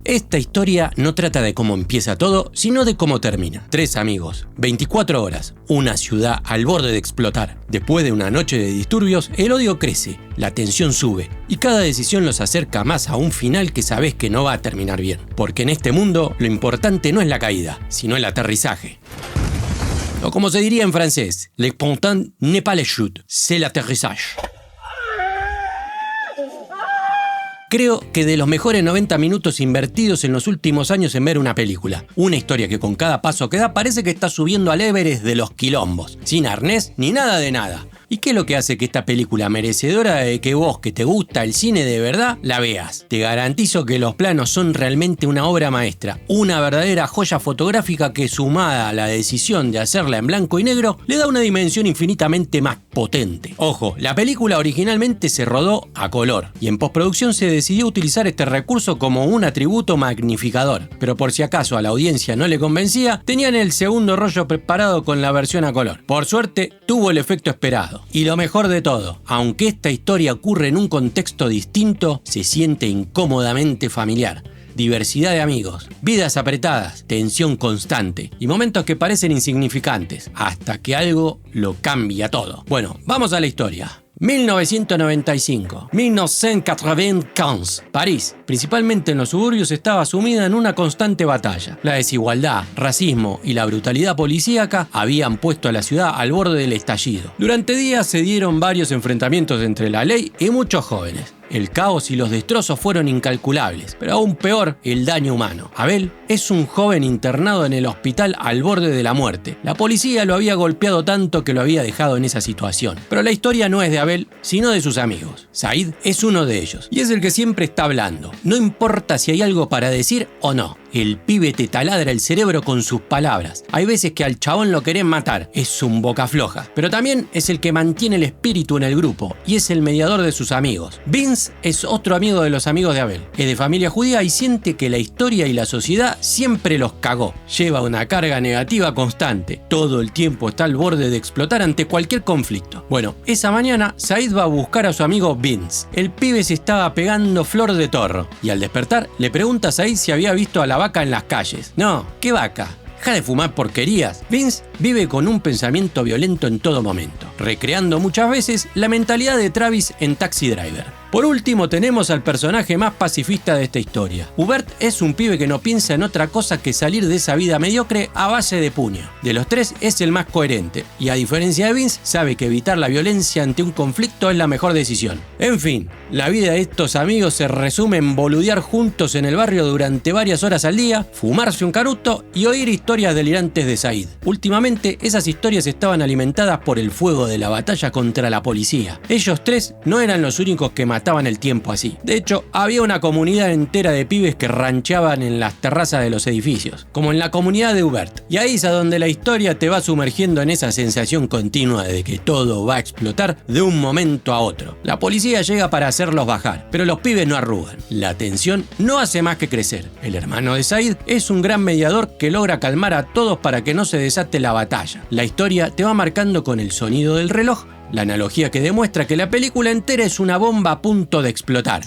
Esta historia no trata de cómo empieza todo, sino de cómo termina. 3 amigos, 24 horas, una ciudad al borde de explotar. Después de una noche de disturbios, el odio crece, la tensión sube y cada decisión los acerca más a un final que sabés que no va a terminar bien. Porque en este mundo lo importante no es la caída, sino el aterrizaje. O como se diría en francés, l'important n'est pas la chute, c'est l'atterrissage. Creo que de los mejores 90 minutos invertidos en los últimos años en ver una película. Una historia que con cada paso que da parece que está subiendo al Everest de los quilombos, sin arnés ni nada de nada. ¿Y qué es lo que hace que esta película merecedora de que vos, que te gusta el cine de verdad, la veas? Te garantizo que los planos son realmente una obra maestra, una verdadera joya fotográfica que, sumada a la decisión de hacerla en blanco y negro, le da una dimensión infinitamente más potente. Ojo, la película originalmente se rodó a color y en postproducción se decidió utilizar este recurso como un atributo magnificador, pero por si acaso a la audiencia no le convencía, tenían el segundo rollo preparado con la versión a color. Por suerte, tuvo el efecto esperado. Y lo mejor de todo, aunque esta historia ocurre en un contexto distinto, se siente incómodamente familiar. Diversidad de amigos, vidas apretadas, tensión constante y momentos que parecen insignificantes, hasta que algo lo cambia todo. Bueno, vamos a la historia. 1995, 1995, París, principalmente en los suburbios, estaba sumida en una constante batalla. La desigualdad, racismo y la brutalidad policíaca habían puesto a la ciudad al borde del estallido. Durante días se dieron varios enfrentamientos entre la ley y muchos jóvenes. El caos y los destrozos fueron incalculables, pero aún peor, el daño humano. Abel es un joven internado en el hospital al borde de la muerte. La policía lo había golpeado tanto que lo había dejado en esa situación. Pero la historia no es de Abel, sino de sus amigos. Said es uno de ellos, y es el que siempre está hablando. No importa si hay algo para decir o no. El pibe te taladra el cerebro con sus palabras. Hay veces que al chabón lo querés matar, es un boca floja. Pero también es el que mantiene el espíritu en el grupo y es el mediador de sus amigos. Vince es otro amigo de los amigos de Abel. Es de familia judía y siente que la historia y la sociedad siempre los cagó. Lleva una carga negativa constante. Todo el tiempo está al borde de explotar ante cualquier conflicto. Bueno, esa mañana Said va a buscar a su amigo Vince. El pibe se estaba pegando flor de torro y al despertar le pregunta a Said si había visto a la vaca en las calles. No, ¿qué vaca? Deja de fumar porquerías. Vince vive con un pensamiento violento en todo momento, recreando muchas veces la mentalidad de Travis en Taxi Driver. Por último tenemos al personaje más pacifista de esta historia. Hubert es un pibe que no piensa en otra cosa que salir de esa vida mediocre a base de puño. De los tres es el más coherente y a diferencia de Vince sabe que evitar la violencia ante un conflicto es la mejor decisión. En fin, la vida de estos amigos se resume en boludear juntos en el barrio durante varias horas al día, fumarse un canuto y oír historias delirantes de Said. Últimamente esas historias estaban alimentadas por el fuego de la batalla contra la policía. Ellos tres no eran los únicos que mataban el tiempo así. De hecho, había una comunidad entera de pibes que rancheaban en las terrazas de los edificios, como en la comunidad de Hubert. Y ahí es a donde la historia te va sumergiendo en esa sensación continua de que todo va a explotar de un momento a otro. La policía llega para hacerlos bajar, pero los pibes no arrugan. La tensión no hace más que crecer. El hermano de Said es un gran mediador que logra calmar a todos para que no se desate la batalla. La historia te va marcando con el sonido del reloj, la analogía que demuestra que la película entera es una bomba a punto de explotar.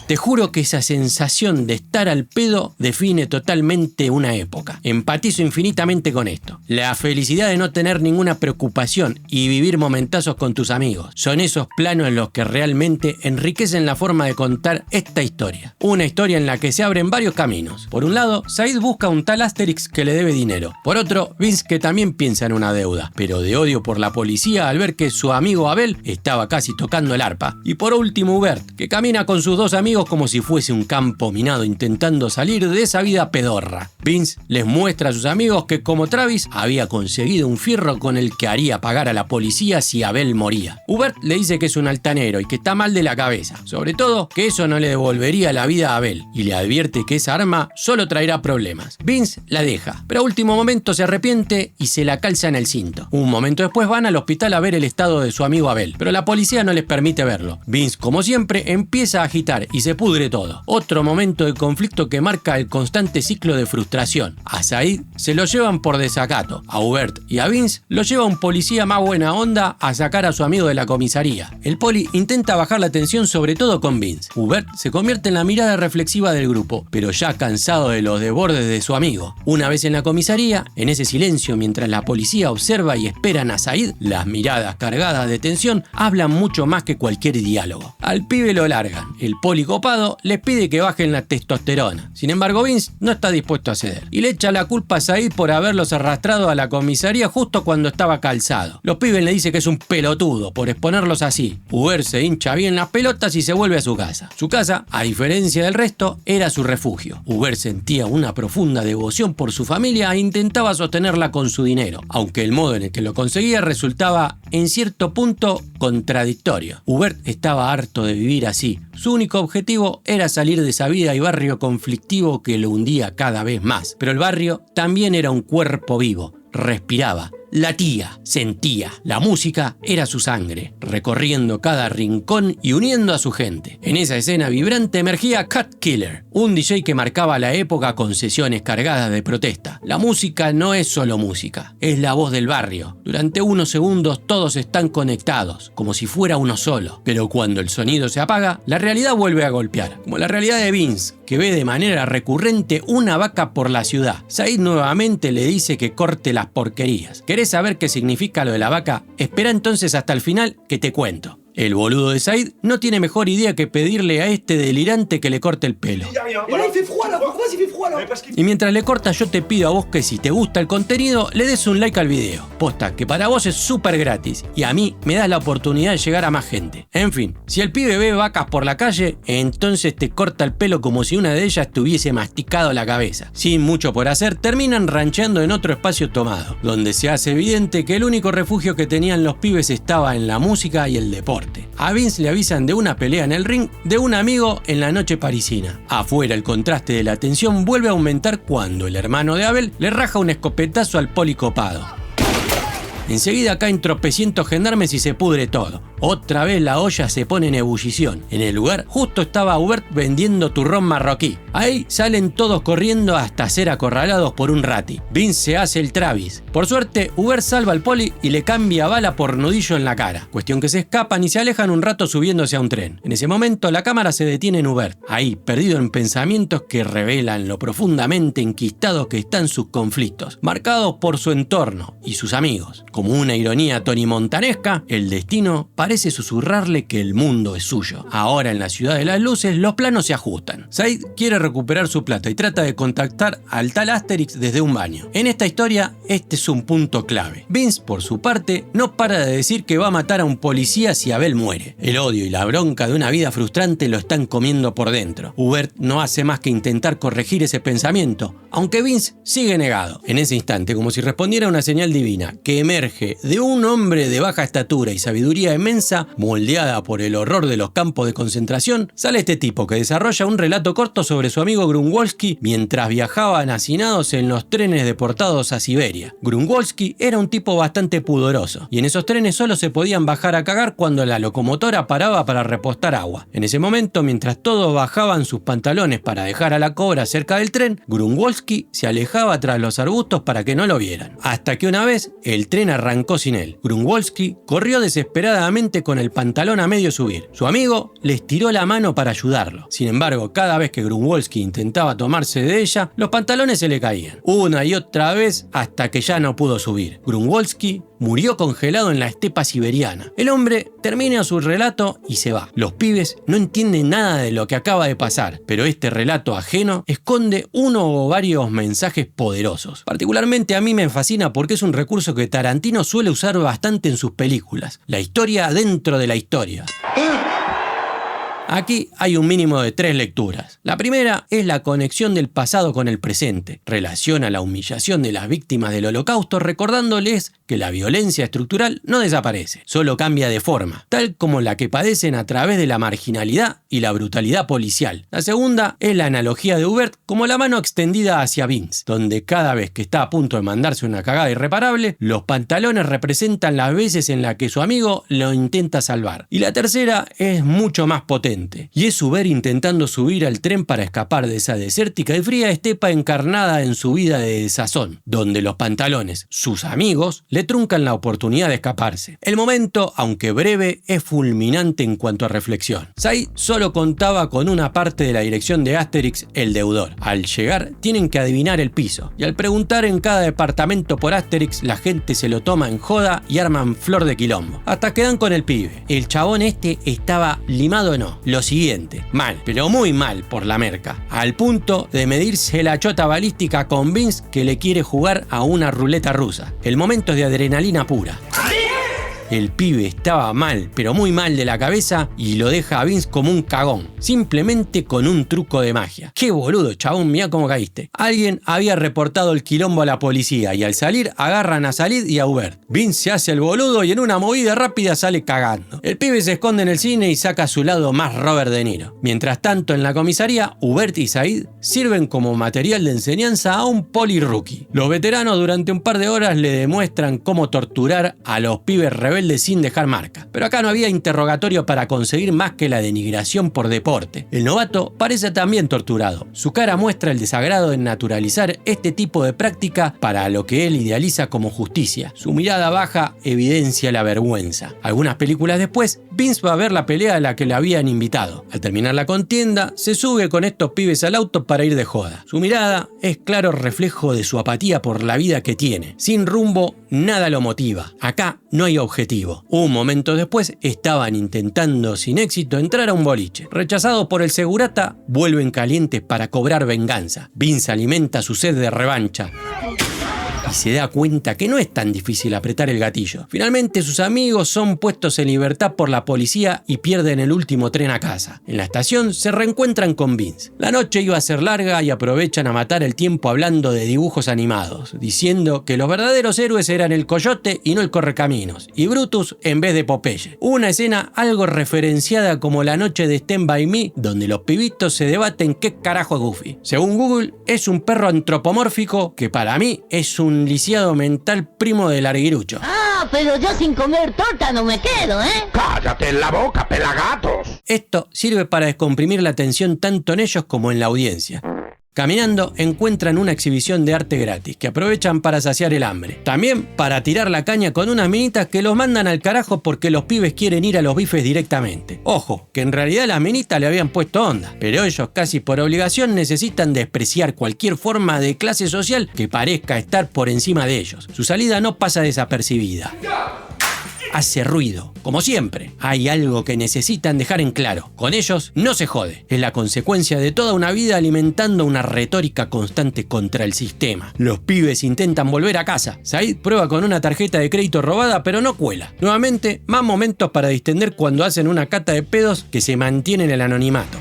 Te juro que esa sensación de estar al pedo define totalmente una época. Empatizo infinitamente con esto. La felicidad de no tener ninguna preocupación y vivir momentazos con tus amigos. Son esos planos los que realmente enriquecen la forma de contar esta historia. Una historia en la que se abren varios caminos. Por un lado, Said busca un tal Asterix que le debe dinero. Por otro, Vince que también piensa en una deuda, pero de odio por la policía al ver que su amigo Abel estaba casi tocando el arpa. Y por último, Hubert, que camina con sus dos amigos como si fuese un campo minado intentando salir de esa vida pedorra. Vince les muestra a sus amigos que como Travis había conseguido un fierro con el que haría pagar a la policía si Abel moría. Hubert le dice que es un altanero y que está mal de la cabeza, sobre todo que eso no le devolvería la vida a Abel y le advierte que esa arma solo traerá problemas. Vince la deja, pero a último momento se arrepiente y se la calza en el cinto. Un momento después van al hospital a ver el estado de su amigo Abel, pero la policía no les permite verlo. Vince, como siempre, empieza a agitar y se pudre todo. Otro momento de conflicto que marca el constante ciclo de frustración. A Said se lo llevan por desacato. A Hubert y a Vince lo lleva un policía más buena onda a sacar a su amigo de la comisaría. El poli intenta bajar la tensión sobre todo con Vince. Hubert se convierte en la mirada reflexiva del grupo, pero ya cansado de los desbordes de su amigo. Una vez en la comisaría, en ese silencio mientras la policía observa y esperan a Said, las miradas cargadas de tensión hablan mucho más que cualquier diálogo. Al pibe lo largan. El poli copado les pide que bajen la testosterona. Sin embargo, Vince no está dispuesto a ceder y le echa la culpa a Said por haberlos arrastrado a la comisaría justo cuando estaba calzado. Los pibes le dicen que es un pelotudo por exponerlos así. Hubert se hincha bien las pelotas y se vuelve a su casa. Su casa, a diferencia del resto, era su refugio. Hubert sentía una profunda devoción por su familia e intentaba sostenerla con su dinero, aunque el modo en el que lo conseguía resultaba en cierto punto contradictorio. Hubert estaba harto de vivir así. Su único objetivo era salir de esa vida y barrio conflictivo que lo hundía cada vez más. Pero el barrio también era un cuerpo vivo. Respiraba, latía, sentía. La música era su sangre, recorriendo cada rincón y uniendo a su gente. En esa escena vibrante emergía Cut Killer, un DJ que marcaba la época con sesiones cargadas de protesta. La música no es solo música, es la voz del barrio. Durante unos segundos todos están conectados, como si fuera uno solo. Pero cuando el sonido se apaga, la realidad vuelve a golpear, como la realidad de Vince, que ve de manera recurrente una vaca por la ciudad. Said nuevamente le dice que corte las porquerías. ¿Querés saber qué significa lo de la vaca? Espera entonces hasta el final que te cuento. El boludo de Said no tiene mejor idea que pedirle a este delirante que le corte el pelo. Y mientras le corta, yo te pido a vos que si te gusta el contenido, le des un like al video. Posta, que para vos es súper gratis y a mí me das la oportunidad de llegar a más gente. En fin, si el pibe ve vacas por la calle, entonces te corta el pelo como si una de ellas tuviese masticado la cabeza. Sin mucho por hacer, terminan rancheando en otro espacio tomado, donde se hace evidente que el único refugio que tenían los pibes estaba en la música y el deporte. A Vince le avisan de una pelea en el ring de un amigo en la noche parisina. Afuera el contraste de la tensión vuelve a aumentar cuando el hermano de Abel le raja un escopetazo al poli copado. Enseguida caen tropecientos gendarmes y se pudre todo. Otra vez la olla se pone en ebullición. En el lugar justo estaba Hubert vendiendo turrón marroquí. Ahí salen todos corriendo hasta ser acorralados por un rati. Vince se hace el Travis. Por suerte, Hubert salva al poli y le cambia bala por nudillo en la cara. Cuestión que se escapan y se alejan un rato subiéndose a un tren. En ese momento la cámara se detiene en Hubert. Ahí, perdido en pensamientos que revelan lo profundamente enquistados que están sus conflictos, marcados por su entorno y sus amigos. Como una ironía tonimontanesca, el destino parece susurrarle que el mundo es suyo. Ahora en la ciudad de las luces los planos se ajustan. Said quiere recuperar su plata y trata de contactar al tal Asterix desde un baño. En esta historia este es un punto clave. Vince, por su parte, no para de decir que va a matar a un policía si Abel muere. El odio y la bronca de una vida frustrante lo están comiendo por dentro. Hubert no hace más que intentar corregir ese pensamiento, aunque Vince sigue negado. En ese instante, como si respondiera a una señal divina que emerge de un hombre de baja estatura y sabiduría inmensa, moldeada por el horror de los campos de concentración, sale este tipo que desarrolla un relato corto sobre su amigo Grunwalski mientras viajaban hacinados en los trenes deportados a Siberia. Grunwalski era un tipo bastante pudoroso y en esos trenes solo se podían bajar a cagar cuando la locomotora paraba para repostar agua. En ese momento, mientras todos bajaban sus pantalones para dejar a la cobra cerca del tren, Grunwalski se alejaba tras los arbustos para que no lo vieran. Hasta que una vez el tren arrancó sin él. Grunwalski corrió desesperadamente con el pantalón a medio subir. Su amigo le estiró la mano para ayudarlo. Sin embargo, cada vez que Grunwalski intentaba tomarse de ella, los pantalones se le caían. Una y otra vez hasta que ya no pudo subir. Grunwalski murió congelado en la estepa siberiana. El hombre termina su relato y se va. Los pibes no entienden nada de lo que acaba de pasar, pero este relato ajeno esconde uno o varios mensajes poderosos. Particularmente a mí me fascina porque es un recurso que Tarantino suele usar bastante en sus películas. La historia dentro de la historia. Aquí hay un mínimo de 3 lecturas. La primera es la conexión del pasado con el presente. Relaciona la humillación de las víctimas del Holocausto recordándoles que la violencia estructural no desaparece, solo cambia de forma, tal como la que padecen a través de la marginalidad y la brutalidad policial. La segunda es la analogía de Hubert como la mano extendida hacia Vince, donde cada vez que está a punto de mandarse una cagada irreparable, los pantalones representan las veces en las que su amigo lo intenta salvar. Y la tercera es mucho más potente. siguiente, y es Hubert intentando subir al tren para escapar de esa desértica y fría estepa encarnada en su vida de desazón, donde los pantalones, sus amigos, le truncan la oportunidad de escaparse. El momento, aunque breve, es fulminante en cuanto a reflexión. Said solo contaba con una parte de la dirección de Asterix, el deudor. Al llegar, tienen que adivinar el piso, y al preguntar en cada departamento por Asterix, la gente se lo toma en joda y arman flor de quilombo. Hasta que dan con el pibe. El chabón este estaba limado o no. Lo siguiente, mal, pero muy mal por la merca, al punto de medirse la chota balística con Vince, que le quiere jugar a una ruleta rusa. El momento es de adrenalina pura. El pibe estaba mal, pero muy mal de la cabeza y lo deja a Vince como un cagón, simplemente con un truco de magia. ¡Qué boludo, chabón! Mirá cómo caíste. Alguien había reportado el quilombo a la policía y al salir agarran a Salid y a Hubert. Vince se hace el boludo y en una movida rápida sale cagando. El pibe se esconde en el cine y saca a su lado más Robert De Niro. Mientras tanto, en la comisaría, Hubert y Said sirven como material de enseñanza a un poli rookie. Los veteranos durante un par de horas le demuestran cómo torturar a los pibes rebeldes sin dejar marca. Pero acá no había interrogatorio para conseguir más que la denigración por deporte. El novato parece también torturado. Su cara muestra el desagrado en naturalizar este tipo de práctica para lo que él idealiza como justicia. Su mirada baja evidencia la vergüenza. Algunas películas después, Vince va a ver la pelea a la que le habían invitado. Al terminar la contienda, se sube con estos pibes al auto para ir de joda. Su mirada es claro reflejo de su apatía por la vida que tiene. Sin rumbo, nada lo motiva. Acá no hay objetivo. Un momento después estaban intentando sin éxito entrar a un boliche. Rechazados por el segurata, vuelven calientes para cobrar venganza. Vince alimenta su sed de revancha y se da cuenta que no es tan difícil apretar el gatillo. Finalmente sus amigos son puestos en libertad por la policía y pierden el último tren a casa. En la estación se reencuentran con Vince. La noche iba a ser larga y aprovechan a matar el tiempo hablando de dibujos animados, diciendo que los verdaderos héroes eran el Coyote y no el Correcaminos, y Brutus en vez de Popeye. Una escena algo referenciada como la noche de Stand By Me, donde los pibitos se debaten qué carajo es Goofy. Según Google, es un perro antropomórfico que para mí es un lisiado mental primo del Arguirucho. Ah, pero yo sin comer torta no me quedo, ¿eh? ¡Cállate en la boca, pelagatos! Esto sirve para descomprimir la tensión tanto en ellos como en la audiencia. Caminando encuentran una exhibición de arte gratis que aprovechan para saciar el hambre. También para tirar la caña con unas minitas que los mandan al carajo porque los pibes quieren ir a los bifes directamente. Ojo, que en realidad las minitas le habían puesto onda, pero ellos casi por obligación necesitan despreciar cualquier forma de clase social que parezca estar por encima de ellos. Su salida no pasa desapercibida. Hace ruido. Como siempre, hay algo que necesitan dejar en claro. Con ellos no se jode. Es la consecuencia de toda una vida alimentando una retórica constante contra el sistema. Los pibes intentan volver a casa. Said prueba con una tarjeta de crédito robada, pero no cuela. Nuevamente, más momentos para distender cuando hacen una cata de pedos que se mantiene en el anonimato.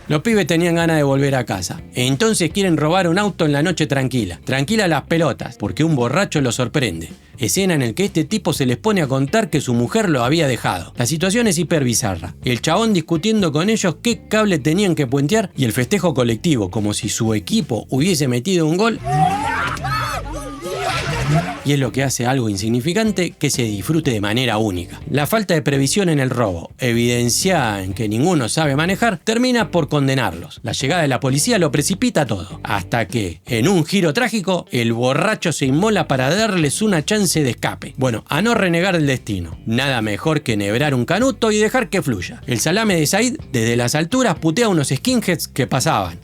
Los pibes tenían ganas de volver a casa. Entonces quieren robar un auto en la noche tranquila. Tranquila las pelotas, porque un borracho los sorprende. Escena en el que este tipo se les pone a contar que su mujer lo había dejado. La situación es hiper bizarra. El chabón discutiendo con ellos qué cable tenían que puentear y el festejo colectivo, como si su equipo hubiese metido un gol. Y es lo que hace algo insignificante que se disfrute de manera única. La falta de previsión en el robo, evidenciada en que ninguno sabe manejar, termina por condenarlos. La llegada de la policía lo precipita todo, hasta que, en un giro trágico, el borracho se inmola para darles una chance de escape. Bueno, a no renegar el destino. Nada mejor que enhebrar un canuto y dejar que fluya. El salame de Said, desde las alturas, putea a unos skinheads que pasaban.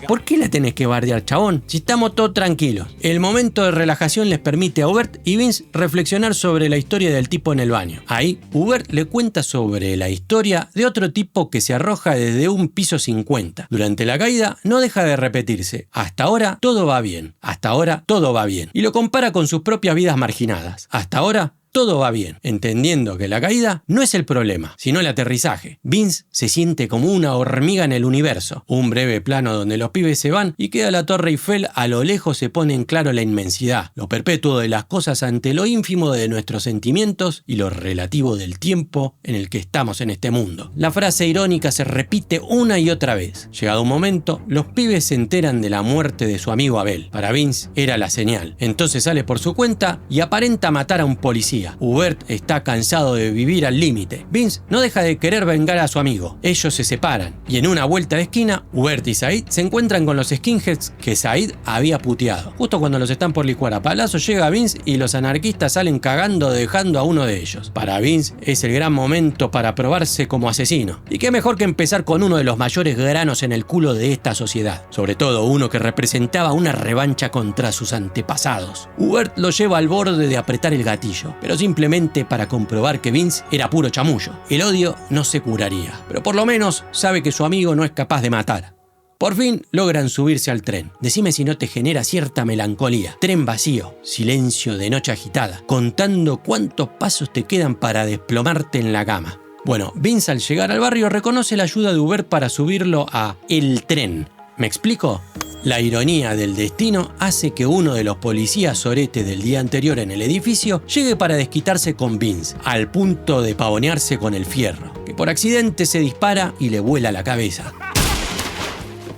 ¿Por qué la tenés que bardear, chabón? Si estamos todos tranquilos. El momento de relajación les permite a Hubert y Vince reflexionar sobre la historia del tipo en el baño. Ahí, Hubert le cuenta sobre la historia de otro tipo que se arroja desde un piso 50. Durante la caída no deja de repetirse: hasta ahora todo va bien, hasta ahora todo va bien. Y lo compara con sus propias vidas marginadas. Hasta ahora todo va bien, entendiendo que la caída no es el problema, sino el aterrizaje. Vince se siente como una hormiga en el universo. Un breve plano donde los pibes se van y queda la Torre Eiffel, a lo lejos se pone en claro la inmensidad, lo perpetuo de las cosas ante lo ínfimo de nuestros sentimientos y lo relativo del tiempo en el que estamos en este mundo. La frase irónica se repite una y otra vez. Llegado un momento, los pibes se enteran de la muerte de su amigo Abel. Para Vince era la señal. Entonces sale por su cuenta y aparenta matar a un policía. policía. Hubert está cansado de vivir al límite. Vince no deja de querer vengar a su amigo. Ellos se separan y en una vuelta de esquina, Hubert y Said se encuentran con los skinheads que Said había puteado. Justo cuando los están por licuar a palazos llega Vince y los anarquistas salen cagando dejando a uno de ellos. Para Vince es el gran momento para probarse como asesino. Y qué mejor que empezar con uno de los mayores granos en el culo de esta sociedad. Sobre todo uno que representaba una revancha contra sus antepasados. Hubert lo lleva al borde de apretar el gatillo, pero simplemente para comprobar que Vince era puro chamullo. El odio no se curaría, pero por lo menos sabe que su amigo no es capaz de matar. Por fin logran subirse al tren. Decime si no te genera cierta melancolía. Tren vacío, silencio de noche agitada, contando cuántos pasos te quedan para desplomarte en la cama. Bueno, Vince al llegar al barrio reconoce la ayuda de Hubert para subirlo a el tren. ¿Me explico? La ironía del destino hace que uno de los policías soretes del día anterior en el edificio llegue para desquitarse con Vince, al punto de pavonearse con el fierro, que por accidente se dispara y le vuela la cabeza.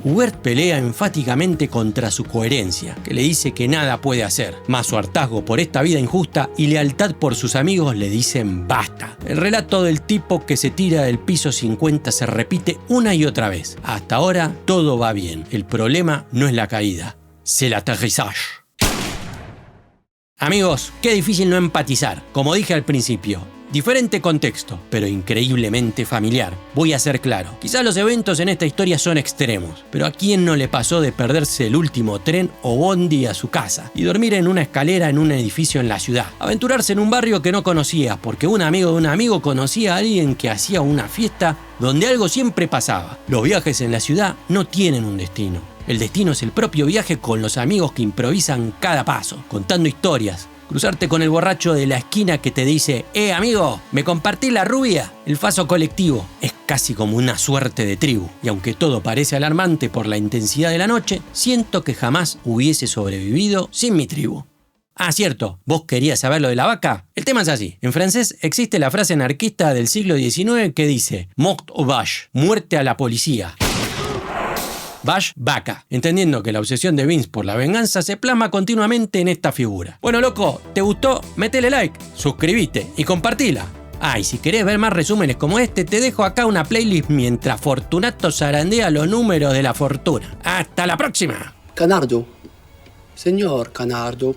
Hubert pelea enfáticamente contra su coherencia, que le dice que nada puede hacer, más su hartazgo por esta vida injusta y lealtad por sus amigos le dicen basta. El relato del tipo que se tira del piso 50 se repite una y otra vez. Hasta ahora todo va bien, el problema no es la caída, c'est l'atterrissage. Amigos, qué difícil no empatizar, como dije al principio. Diferente contexto, pero increíblemente familiar. Voy a ser claro, quizás los eventos en esta historia son extremos, pero ¿a quién no le pasó de perderse el último tren o bondi a su casa y dormir en una escalera en un edificio en la ciudad? Aventurarse en un barrio que no conocía, porque un amigo de un amigo conocía a alguien que hacía una fiesta donde algo siempre pasaba. Los viajes en la ciudad no tienen un destino. El destino es el propio viaje con los amigos que improvisan cada paso, contando historias. Cruzarte con el borracho de la esquina que te dice amigo, ¿me compartís la rubia? El paso colectivo es casi como una suerte de tribu. Y aunque todo parece alarmante por la intensidad de la noche, siento que jamás hubiese sobrevivido sin mi tribu. Ah, cierto, ¿vos querías saber lo de la vaca? El tema es así. En francés existe la frase anarquista del siglo XIX que dice mort aux vaches, muerte a la policía. Vache, vaca, entendiendo que la obsesión de Vince por la venganza se plasma continuamente en esta figura. Bueno, loco, ¿te gustó? Métele like, suscríbete y compartila. Ah, y si querés ver más resúmenes como este, te dejo acá una playlist mientras Fortunato zarandea los números de la fortuna. ¡Hasta la próxima! Canardo. Señor Canardo.